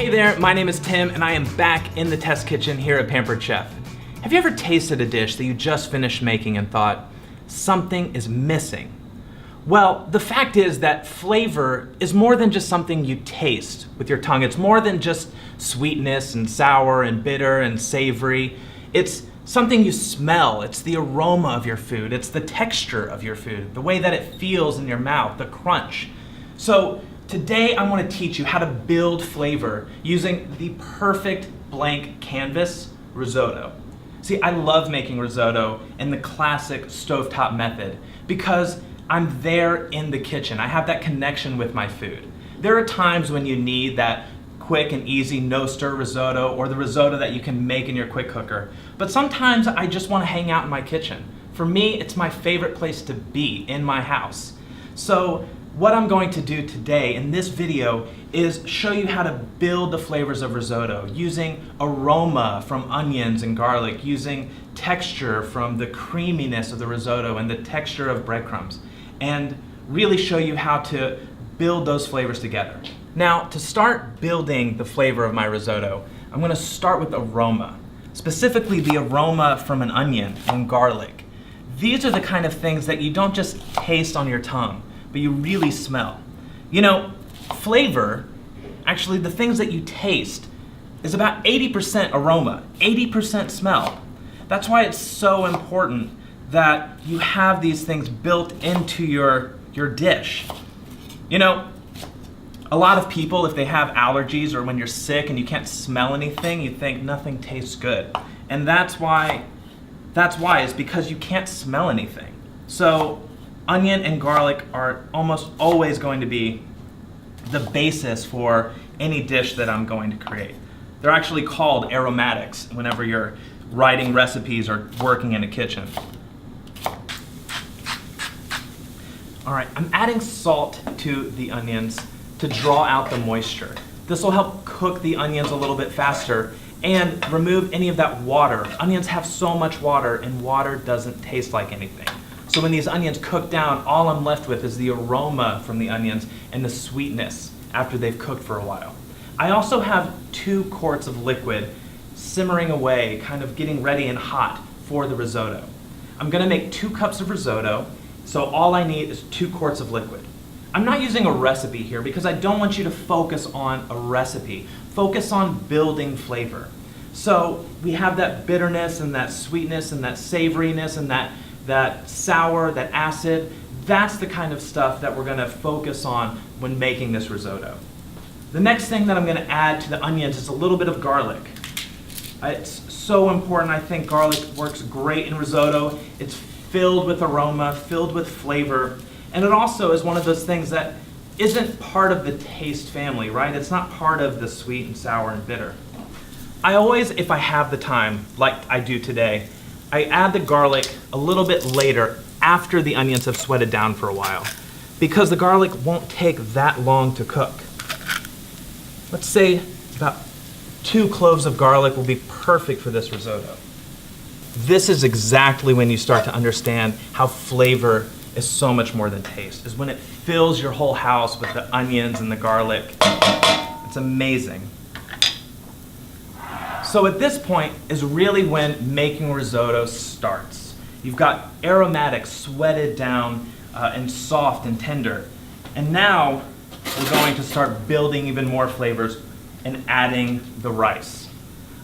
Hey there, my name is Tim and I am back in the test kitchen here at Pampered Chef. Have you ever tasted a dish that you just finished making and thought, something is missing? Well, the fact is that flavor is more than just something you taste with your tongue. It's more than just sweetness and sour and bitter and savory. It's something you smell. It's the aroma of your food. It's the texture of your food, the way that it feels in your mouth, the crunch. So today I want to teach you how to build flavor using the perfect blank canvas risotto. See, I love making risotto in the classic stovetop method because I'm there in the kitchen. I have that connection with my food. There are times when you need that quick and easy no-stir risotto or the risotto that you can make in your quick cooker. But sometimes I just want to hang out in my kitchen. For me, it's my favorite place to be in my house. So what I'm going to do today in this video is show you how to build the flavors of risotto using aroma from onions and garlic, using texture from the creaminess of the risotto and the texture of breadcrumbs, and really show you how to build those flavors together. Now, to start building the flavor of my risotto, I'm going to start with aroma, specifically the aroma from an onion and garlic. These are the kind of things that you don't just taste on your tongue, but you really smell. You know, flavor, actually the things that you taste, is about 80% aroma, 80% smell. That's why it's so important that you have these things built into your dish. You know, a lot of people, if they have allergies or when you're sick and you can't smell anything, you think nothing tastes good. And that's why is because you can't smell anything. So onion and garlic are almost always going to be the basis for any dish that I'm going to create. They're actually called aromatics whenever you're writing recipes or working in a kitchen. All right, I'm adding salt to the onions to draw out the moisture. This will help cook the onions a little bit faster and remove any of that water. Onions have so much water, and water doesn't taste like anything. So when these onions cook down, all I'm left with is the aroma from the onions and the sweetness after they've cooked for a while. I also have 2 quarts of liquid simmering away, kind of getting ready and hot for the risotto. I'm gonna make 2 cups of risotto, so all I need is 2 quarts of liquid. I'm not using a recipe here because I don't want you to focus on a recipe. Focus on building flavor. So we have that bitterness and that sweetness and that savoriness and that sour, that acid. That's the kind of stuff that we're gonna focus on when making this risotto. The next thing that I'm gonna add to the onions is a little bit of garlic. It's so important. I think garlic works great in risotto. It's filled with aroma, filled with flavor, and it also is one of those things that isn't part of the taste family, right? It's not part of the sweet and sour and bitter. I always, if I have the time, like I do today, I add the garlic a little bit later after the onions have sweated down for a while, because the garlic won't take that long to cook. Let's say about 2 cloves of garlic will be perfect for this risotto. This is exactly when you start to understand how flavor is so much more than taste, is when it fills your whole house with the onions and the garlic. It's amazing. So at this point is really when making risotto starts. You've got aromatics sweated down and soft and tender. And now we're going to start building even more flavors and adding the rice.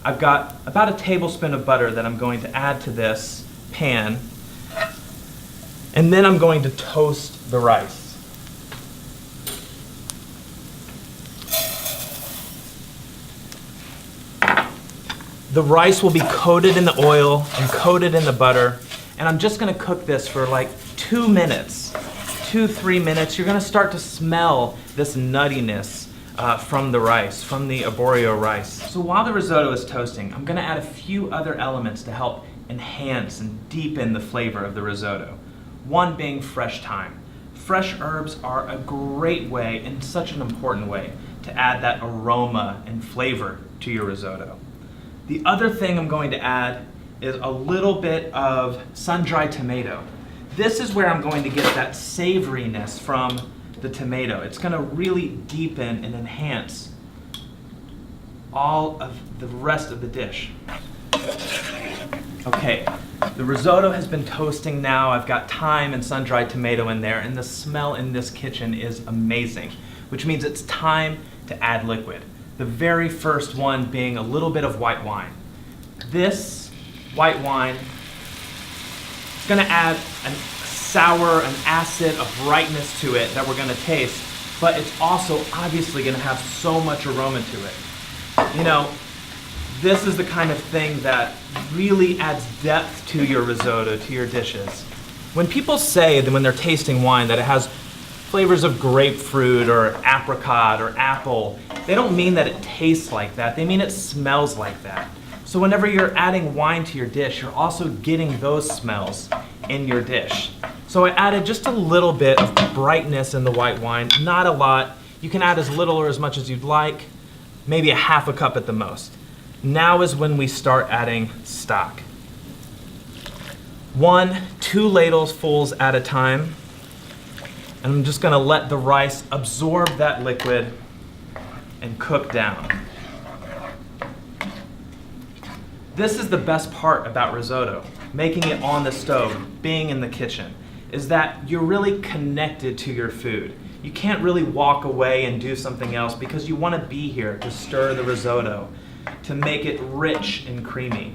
I've got about a tablespoon of butter that I'm going to add to this pan. And then I'm going to toast the rice. The rice will be coated in the oil and coated in the butter, and I'm just gonna cook this for like 2 minutes, 2-3 minutes. You're gonna start to smell this nuttiness from the rice, from the arborio rice. So while the risotto is toasting, I'm gonna add a few other elements to help enhance and deepen the flavor of the risotto. One being fresh thyme. Fresh herbs are a great way, and such an important way, to add that aroma and flavor to your risotto. The other thing I'm going to add is a little bit of sun-dried tomato. This is where I'm going to get that savoriness from the tomato. It's going to really deepen and enhance all of the rest of the dish. Okay, the risotto has been toasting now. I've got thyme and sun-dried tomato in there, and the smell in this kitchen is amazing, which means it's time to add liquid. The very first one being a little bit of white wine. This white wine is going to add a sour, an acid, a brightness to it that we're going to taste, but it's also obviously going to have so much aroma to it. You know, this is the kind of thing that really adds depth to your risotto, to your dishes. When people say that when they're tasting wine that it has flavors of grapefruit or apricot or apple, they don't mean that it tastes like that. They mean it smells like that. So whenever you're adding wine to your dish, you're also getting those smells in your dish. So I added just a little bit of brightness in the white wine, not a lot. You can add as little or as much as you'd like, maybe a half a cup at the most. Now is when we start adding stock. 1-2 ladlefuls at a time. And I'm just gonna let the rice absorb that liquid and cook down. This is the best part about risotto, making it on the stove, being in the kitchen, is that you're really connected to your food. You can't really walk away and do something else because you want to be here to stir the risotto, to make it rich and creamy.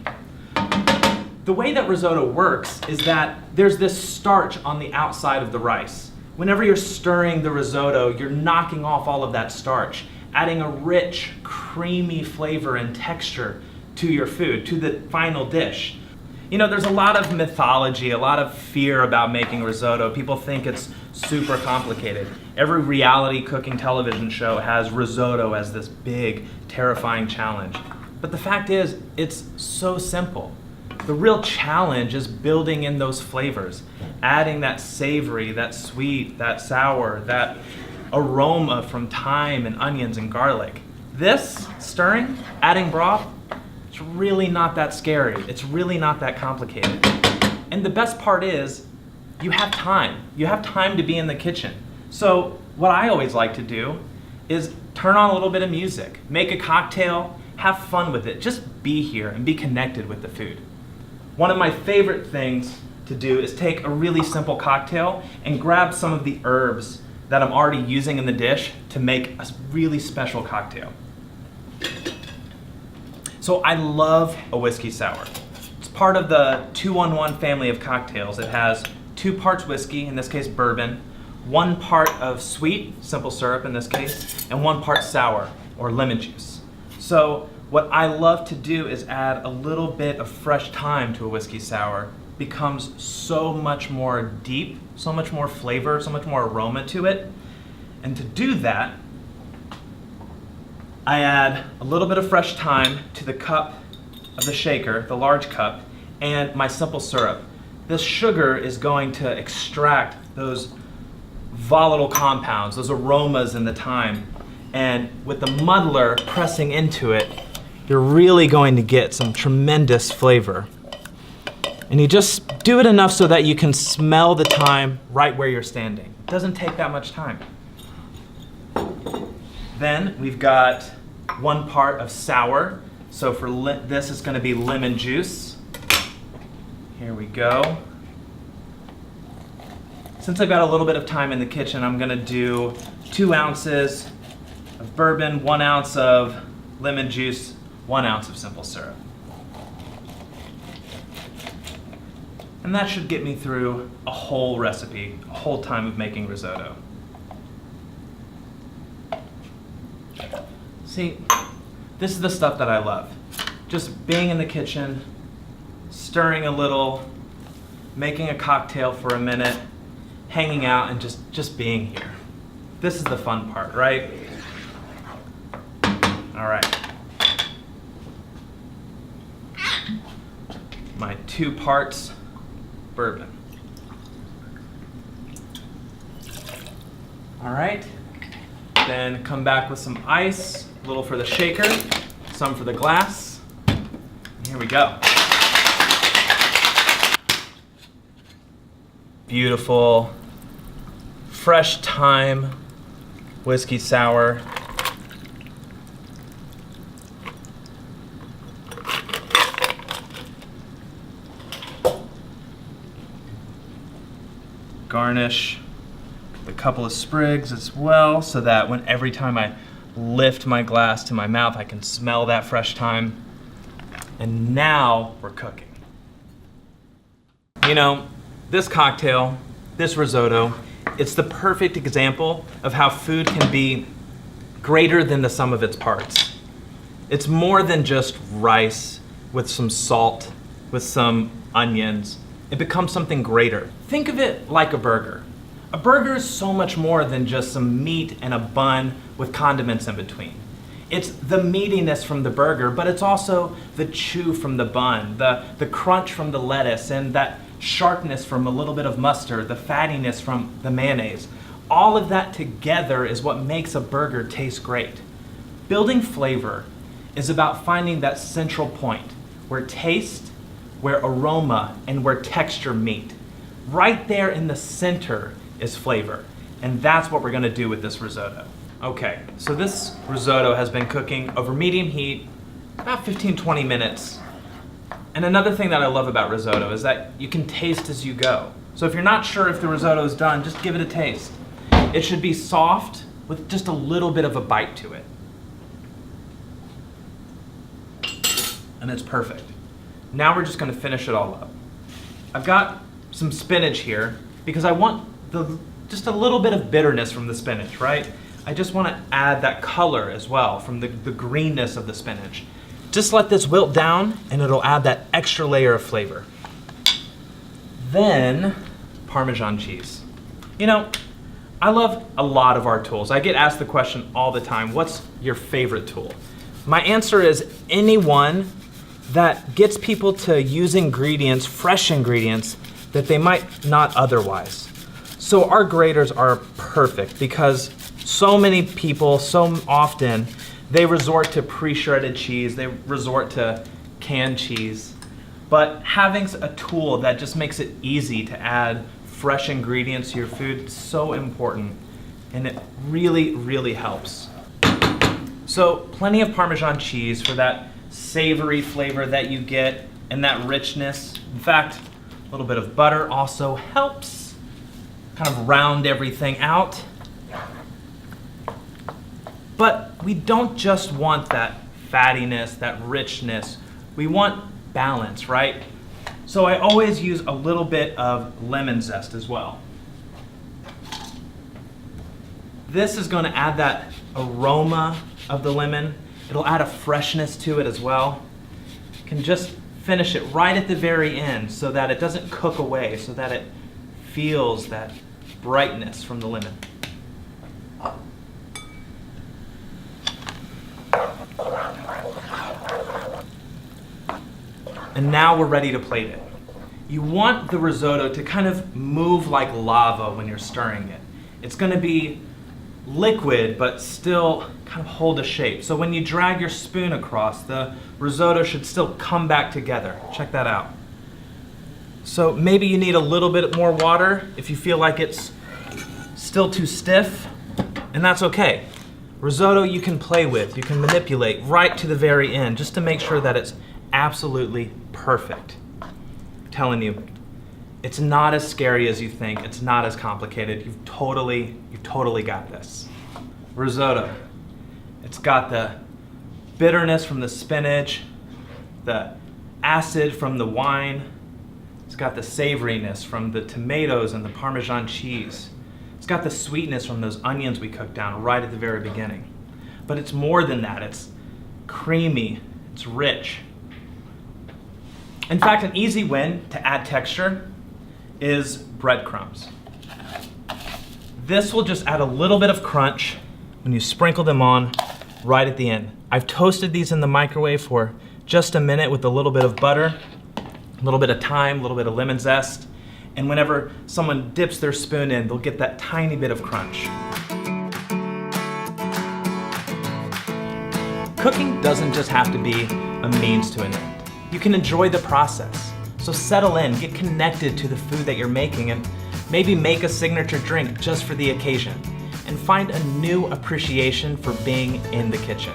The way that risotto works is that there's this starch on the outside of the rice. Whenever you're stirring the risotto, you're knocking off all of that starch, adding a rich, creamy flavor and texture to your food, to the final dish. You know, there's a lot of mythology, a lot of fear about making risotto. People think it's super complicated. Every reality cooking television show has risotto as this big, terrifying challenge. But the fact is, it's so simple. The real challenge is building in those flavors, adding that savory, that sweet, that sour, that aroma from thyme and onions and garlic. This, stirring, adding broth, it's really not that scary. It's really not that complicated. And the best part is, you have time. You have time to be in the kitchen. So what I always like to do is turn on a little bit of music, make a cocktail, have fun with it. Just be here and be connected with the food. One of my favorite things to do is take a really simple cocktail and grab some of the herbs that I'm already using in the dish to make a really special cocktail. So I love a whiskey sour. It's part of the 2-1-1 family of cocktails. It has 2 parts whiskey, in this case bourbon, 1 part of sweet, simple syrup in this case, and 1 part sour, or lemon juice. So what I love to do is add a little bit of fresh thyme to a whiskey sour. It becomes so much more deep, so much more flavor, so much more aroma to it. And to do that, I add a little bit of fresh thyme to the cup of the shaker, the large cup, and my simple syrup. This sugar is going to extract those volatile compounds, those aromas in the thyme. And with the muddler pressing into it, you're really going to get some tremendous flavor. And you just do it enough so that you can smell the thyme right where you're standing. It doesn't take that much time. Then we've got 1 part of sour. So for this is going to be lemon juice. Here we go. Since I've got a little bit of time in the kitchen, I'm going to do 2 ounces of bourbon, 1 ounce of lemon juice, 1 ounce of simple syrup. And that should get me through a whole recipe, a whole time of making risotto. See, this is the stuff that I love. Just being in the kitchen, stirring a little, making a cocktail for a minute, hanging out and just being here. This is the fun part, right? All right. My 2 parts bourbon. All right. Then come back with some ice, a little for the shaker, some for the glass. Here we go. Beautiful, fresh thyme, whiskey sour. garnish with a couple of sprigs as well, so that every time I lift my glass to my mouth, I can smell that fresh thyme. And now we're cooking. You know, this cocktail, this risotto, it's the perfect example of how food can be greater than the sum of its parts. It's more than just rice with some salt, with some onions. It becomes something greater. Think of it like a burger. A burger is so much more than just some meat and a bun with condiments in between. It's the meatiness from the burger, but it's also the chew from the bun, the crunch from the lettuce, and that sharpness from a little bit of mustard, the fattiness from the mayonnaise. All of that together is what makes a burger taste great. Building flavor is about finding that central point where taste, where aroma, and where texture meet. Right there in the center is flavor, and that's what we're gonna do with this risotto. Okay, so this risotto has been cooking over medium heat about 15-20 minutes. And another thing that I love about risotto is that you can taste as you go. So if you're not sure if the risotto is done, just give it a taste. It should be soft with just a little bit of a bite to it. And it's perfect. Now we're just gonna finish it all up. I've got some spinach here because I want just a little bit of bitterness from the spinach, right? I just want to add that color as well from the greenness of the spinach. Just let this wilt down and it'll add that extra layer of flavor. Then, Parmesan cheese. You know, I love a lot of our tools. I get asked the question all the time, what's your favorite tool? My answer is any one that gets people to use ingredients, fresh ingredients, that they might not otherwise. So our graters are perfect because so many people, so often, they resort to pre-shredded cheese, they resort to canned cheese. But having a tool that just makes it easy to add fresh ingredients to your food is so important, and it really, really helps. So plenty of Parmesan cheese for that savory flavor that you get and that richness. In fact, a little bit of butter also helps kind of round everything out. But we don't just want that fattiness, that richness. We want balance, right? So I always use a little bit of lemon zest as well. This is going to add that aroma of the lemon. It'll add a freshness to it as well. You can just finish it right at the very end so that it doesn't cook away, so that it feels that brightness from the lemon. And now we're ready to plate it. You want the risotto to kind of move like lava when you're stirring it. It's going to be liquid, but still kind of hold a shape. So when you drag your spoon across, the risotto should still come back together. Check that out. So maybe you need a little bit more water if you feel like it's still too stiff, and that's okay. Risotto you can play with, you can manipulate right to the very end just to make sure that it's absolutely perfect. I'm telling you, it's not as scary as you think. It's not as complicated. You've totally got this. Risotto. It's got the bitterness from the spinach, the acid from the wine. It's got the savoriness from the tomatoes and the Parmesan cheese. It's got the sweetness from those onions we cooked down right at the very beginning. But it's more than that. It's creamy. It's rich. In fact, an easy win to add texture is breadcrumbs. This will just add a little bit of crunch when you sprinkle them on right at the end. I've toasted these in the microwave for just a minute with a little bit of butter, a little bit of thyme, a little bit of lemon zest, and whenever someone dips their spoon in, they'll get that tiny bit of crunch. Cooking doesn't just have to be a means to an end. You can enjoy the process. So settle in, get connected to the food that you're making, and maybe make a signature drink just for the occasion, and find a new appreciation for being in the kitchen.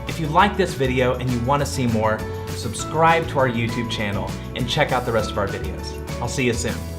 If you like this video and you want to see more, subscribe to our YouTube channel and check out the rest of our videos. I'll see you soon.